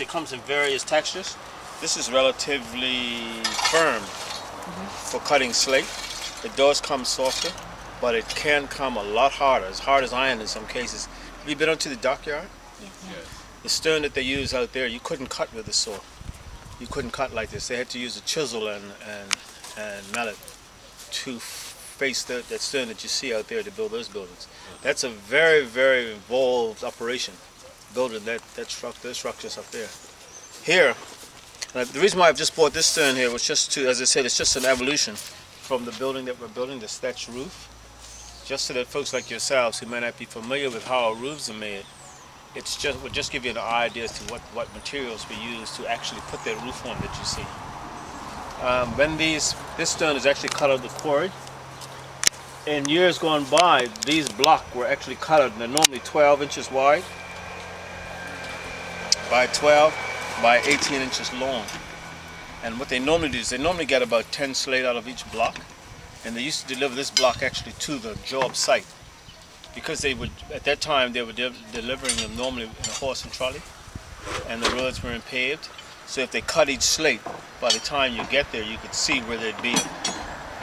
It comes in various textures. This is relatively firm for cutting slate. It does come softer, but it can come a lot harder, as hard as iron in some cases. Have you been up to the dockyard? Yes. The stone that they use out there, you couldn't cut with a saw. You couldn't cut like this. They had to use a chisel and mallet to face that stone that you see out there to build those buildings. That's a very, very involved operation, building those structures up there. Here, the reason why I've just bought this stone here was just to, as I said, it's just an evolution from the building that we're building, the thatched roof. Just so that folks like yourselves who may not be familiar with how our roofs are made, will just give you an idea as to what materials we use to actually put that roof on that you see. When this stone is actually cut out of the quarry, in years gone by, these blocks were actually cut out, and they're normally 12 inches wide by 12 by 18 inches long. And what they normally do is they normally get about 10 slate out of each block, and they used to deliver this block actually to the job site, because they would, at that time, they were delivering them normally in a horse and trolley, and the roads weren't paved. So if they cut each slate, by the time you get there, you could see where there'd be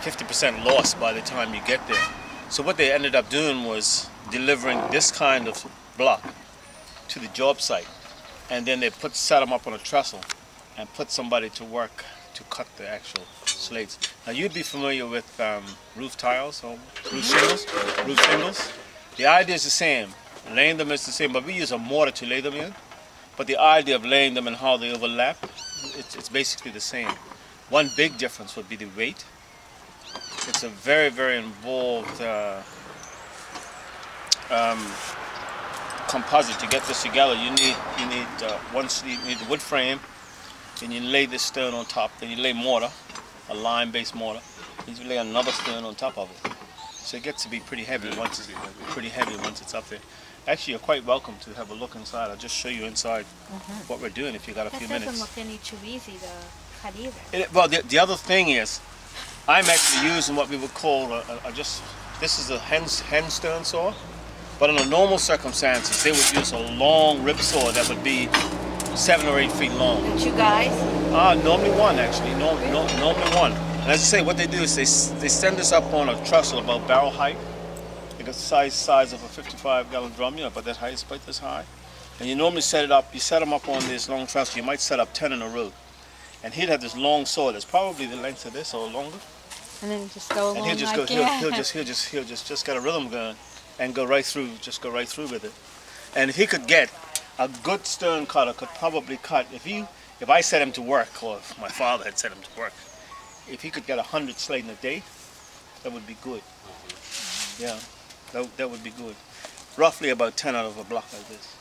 50% loss by the time you get there. So what they ended up doing was delivering this kind of block to the job site, and then they set them up on a trestle and put somebody to work to cut the actual slates. Now you'd be familiar with roof tiles or roof shingles. The idea is the same. Laying them is the same, but we use a mortar to lay them in. But the idea of laying them and how they overlap, it's basically the same. One big difference would be the weight. It's a very, very involved composite. To get this together, you need the wood frame, then you lay this stone on top, then you lay mortar, a lime-based mortar, then you lay another stone on top of it. So it gets to be pretty heavy once it's up there. Actually, you're quite welcome to have a look inside. I'll just show you inside what we're doing if you got a few minutes. That doesn't look any too easy to cut either. Well, the other thing is, I'm actually using what we would call this is a henstone saw, but under normal circumstances, they would use a long rip saw that would be 7 or 8 feet long. And you guys? Normally one, actually. Normally one. And as I say, what they do is they send this up on a trestle about barrel height. The size of a 55-gallon drum, about that height, it's about this high. And you normally set them up on this long trestle. You might set up 10 in a row. And he'd have this long saw that's probably the length of this or longer. And then just go along. And he'll just like he'll just get a rhythm going and go right through with it. And if he could get a good stone cutter, could probably cut, if I set him to work, or if my father had set him to work, if he could get 100 slate in a day, that would be good. Yeah, that would be good. Roughly about 10 out of a block like this.